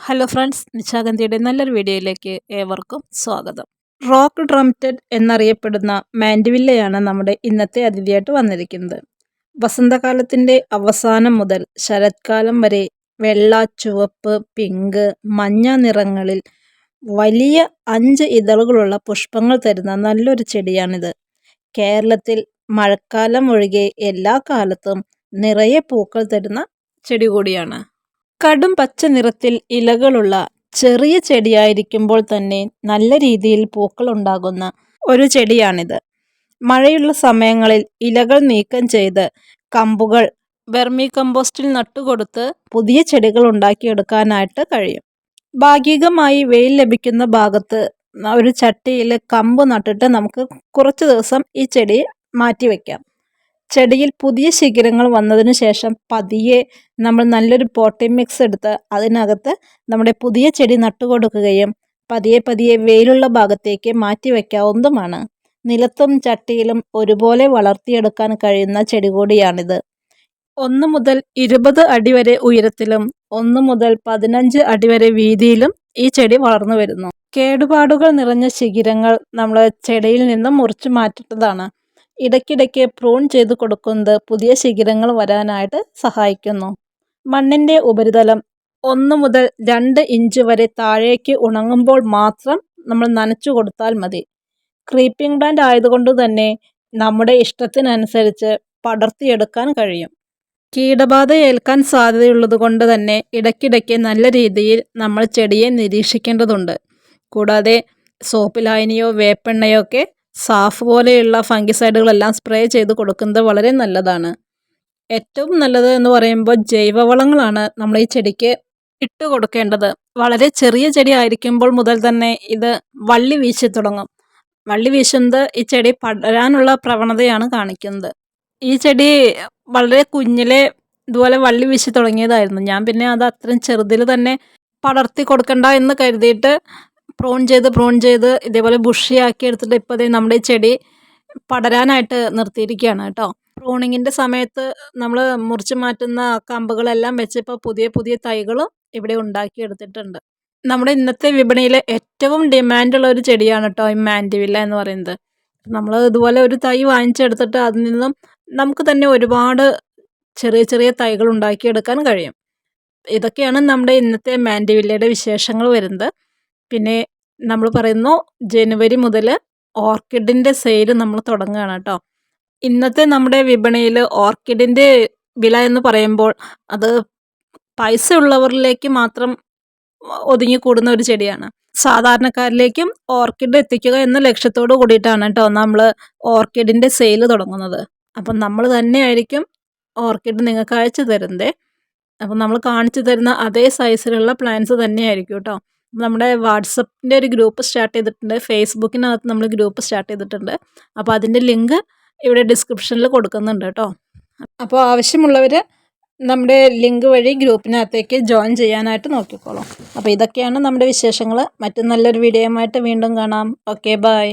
Hello friends, നിശാഗന്ധിയുടെ നല്ലൊരു വീഡിയോയിലേക്ക് ഏവർക്കും സ്വാഗതം. റോക്ക് ഡ്രംറ്റഡ് എന്നറിയപ്പെടുന്ന മാൻഡിവില്ലയാണ് നമ്മുടെ ഇന്നത്തെ അതിഥിയായിട്ട് വന്നിരിക്കുന്നത്. വസന്തകാലത്തിൻ്റെ അവസാനം മുതൽ ശരത്കാലം വരെ വെള്ള, ചുവപ്പ്, പിങ്ക്, മഞ്ഞ നിറങ്ങളിൽ വലിയ 5 ഇതളുകളുള്ള പുഷ്പങ്ങൾ തരുന്ന നല്ലൊരു ചെടിയാണിത്. കേരളത്തിൽ മഴക്കാലം ഒഴികെ എല്ലാ കാലത്തും നിറയെ പൂക്കൾ തരുന്ന ചെടി കൂടിയാണ്. കടും പച്ച നിറത്തിൽ ഇലകളുള്ള ചെറിയ ചെടിയായിരിക്കുമ്പോൾ തന്നെ നല്ല രീതിയിൽ പൂക്കൾ ഉണ്ടാകുന്ന ഒരു ചെടിയാണിത്. മഴയുള്ള സമയങ്ങളിൽ ഇലകൾ നീക്കം ചെയ്ത് കമ്പുകൾ വെർമി കമ്പോസ്റ്റിൽ നട്ടുകൊടുത്ത് പുതിയ ചെടികൾ ഉണ്ടാക്കിയെടുക്കാനായിട്ട് കഴിയും. ഭാഗികമായി വെയിൽ ലഭിക്കുന്ന ഭാഗത്ത് ഒരു ചട്ടിയിൽ കമ്പ് നട്ടിട്ട് നമുക്ക് കുറച്ച് ദിവസം ഈ ചെടി മാറ്റിവെക്കാം. ചെടിയിൽ പുതിയ ശിഖരങ്ങൾ വന്നതിന് ശേഷം പതിയെ നമ്മൾ നല്ലൊരു പോട്ടിംഗ് മിക്സ് എടുത്ത് അതിനകത്ത് നമ്മുടെ പുതിയ ചെടി നട്ടുകൊടുക്കുകയും പതിയെ പതിയെ വെയിലുള്ള ഭാഗത്തേക്ക് മാറ്റി വയ്ക്കാവുന്നതുമാണ്. നിലത്തും ചട്ടിയിലും ഒരുപോലെ വളർത്തിയെടുക്കാൻ കഴിയുന്ന ചെടി കൂടിയാണിത്. 1 മുതൽ 20 അടി വരെ ഉയരത്തിലും 1 മുതൽ 15 അടി വരെ വീതിയിലും ഈ ചെടി വളർന്നു വരുന്നു. കേടുപാടുകൾ നിറഞ്ഞ ശിഖരങ്ങൾ നമ്മൾ ചെടിയിൽ നിന്നും മുറിച്ചു മാറ്റേണ്ടതാണ്. ഇടയ്ക്കിടയ്ക്ക് പ്രൂൺ ചെയ്ത് കൊടുക്കുന്നത് പുതിയ ശിഖരങ്ങൾ വരാനായിട്ട് സഹായിക്കുന്നു. മണ്ണിൻ്റെ ഉപരിതലം 1 മുതൽ 2 ഇഞ്ച് വരെ താഴേക്ക് ഉണങ്ങുമ്പോൾ മാത്രം നമ്മൾ നനച്ചു കൊടുത്താൽ മതി. ക്രീപ്പിംഗ് പ്ലാന്റ് ആയതുകൊണ്ട് തന്നെ നമ്മുടെ ഇഷ്ടത്തിനനുസരിച്ച് പടർത്തിയെടുക്കാൻ കഴിയും. കീടബാധ ഏൽക്കാൻ സാധ്യതയുള്ളത് കൊണ്ട് തന്നെ ഇടയ്ക്കിടയ്ക്ക് നല്ല രീതിയിൽ നമ്മൾ ചെടിയെ നിരീക്ഷിക്കേണ്ടതുണ്ട്. കൂടാതെ സോപ്പ് ലായനിയോ വേപ്പെണ്ണയോ ഒക്കെ സാഫ് പോലെയുള്ള ഫംഗിസൈഡുകളെല്ലാം സ്പ്രേ ചെയ്ത് കൊടുക്കുന്നത് വളരെ നല്ലതാണ്. ഏറ്റവും നല്ലത് എന്ന് പറയുമ്പോൾ ജൈവവളങ്ങളാണ് നമ്മൾ ഈ ചെടിക്ക് ഇട്ട് കൊടുക്കേണ്ടത്. വളരെ ചെറിയ ചെടി ആയിരിക്കുമ്പോൾ മുതൽ തന്നെ ഇത് വള്ളി വീശി തുടങ്ങും. വള്ളി വീശുന്നത് ഈ ചെടി പടരാനുള്ള പ്രവണതയാണ് കാണിക്കുന്നത്. ഈ ചെടി വളരെ കുഞ്ഞിലെ ഇതുപോലെ വള്ളി വീശി തുടങ്ങിയതായിരുന്നു. ഞാൻ പിന്നെ അത് അത്രയും ചെറുതിൽ തന്നെ പടർത്തി കൊടുക്കണ്ട എന്ന് കരുതിയിട്ട് പ്രൂൺ ചെയ്ത് ഇതേപോലെ ബുഷിയാക്കി എടുത്തിട്ട് ഇപ്പോൾ നമ്മുടെ ഈ ചെടി പടരാനായിട്ട് നിർത്തിയിരിക്കുകയാണ് കേട്ടോ. പ്രൂണിങ്ങിൻ്റെ സമയത്ത് നമ്മൾ മുറിച്ച് മാറ്റുന്ന കമ്പുകളെല്ലാം വെച്ച് ഇപ്പോൾ പുതിയ പുതിയ തൈകളും ഇവിടെ ഉണ്ടാക്കിയെടുത്തിട്ടുണ്ട്. നമ്മുടെ ഇന്നത്തെ വിപണിയിൽ ഏറ്റവും ഡിമാൻഡുള്ള ഒരു ചെടിയാണ് കേട്ടോ ഈ മാൻഡിവില്ല എന്ന് പറയുന്നത്. നമ്മൾ ഇതുപോലെ ഒരു തൈ വാങ്ങിച്ചെടുത്തിട്ട് അതിൽ നിന്നും നമുക്ക് തന്നെ ഒരുപാട് ചെറിയ ചെറിയ തൈകൾ ഉണ്ടാക്കിയെടുക്കാൻ കഴിയും. ഇതൊക്കെയാണ് നമ്മുടെ ഇന്നത്തെ മാൻഡിവില്ലയുടെ വിശേഷങ്ങൾ വരുന്നത്. പിന്നെ നമ്മൾ പറയുന്നു ജനുവരി മുതൽ ഓർക്കിഡിൻ്റെ സെയിൽ നമ്മൾ തുടങ്ങുകയാണ് കേട്ടോ. ഇന്നത്തെ നമ്മുടെ വിപണിയിൽ ഓർക്കിഡിൻ്റെ വില എന്ന് പറയുമ്പോൾ അത് പൈസ ഉള്ളവരിലേക്ക് മാത്രം ഒതുങ്ങിക്കൂടുന്ന ഒരു ചെടിയാണ്. സാധാരണക്കാരിലേക്കും ഓർക്കിഡ് എത്തിക്കുക എന്ന ലക്ഷ്യത്തോട് കൂടിയിട്ടാണ് കേട്ടോ നമ്മൾ ഓർക്കിഡിൻ്റെ സെയിൽ തുടങ്ങുന്നത്. അപ്പം നമ്മൾ തന്നെയായിരിക്കും ഓർക്കിഡ് നിങ്ങൾക്ക് അയച്ചു തരുന്നത്. അപ്പം നമ്മൾ കാണിച്ചു തരുന്ന അതേ സൈസിലുള്ള പ്ലാന്റ്സ് തന്നെയായിരിക്കും കേട്ടോ. നമ്മുടെ വാട്സപ്പിൻ്റെ ഒരു ഗ്രൂപ്പ് സ്റ്റാർട്ട് ചെയ്തിട്ടുണ്ട്. ഫേസ്ബുക്കിനകത്ത് നമ്മൾ ഗ്രൂപ്പ് സ്റ്റാർട്ട് ചെയ്തിട്ടുണ്ട്. അപ്പോൾ അതിൻ്റെ ലിങ്ക് ഇവിടെ ഡിസ്ക്രിപ്ഷനിൽ കൊടുക്കുന്നുണ്ട് കേട്ടോ. അപ്പോൾ ആവശ്യമുള്ളവർ നമ്മുടെ ലിങ്ക് വഴി ഗ്രൂപ്പിനകത്തേക്ക് ജോയിൻ ചെയ്യാനായിട്ട് നോക്കിക്കോളൂ. അപ്പോൾ ഇതൊക്കെയാണ് നമ്മുടെ വിശേഷങ്ങൾ. മറ്റു നല്ലൊരു വീഡിയോയുമായിട്ട് വീണ്ടും കാണാം. Okay, by.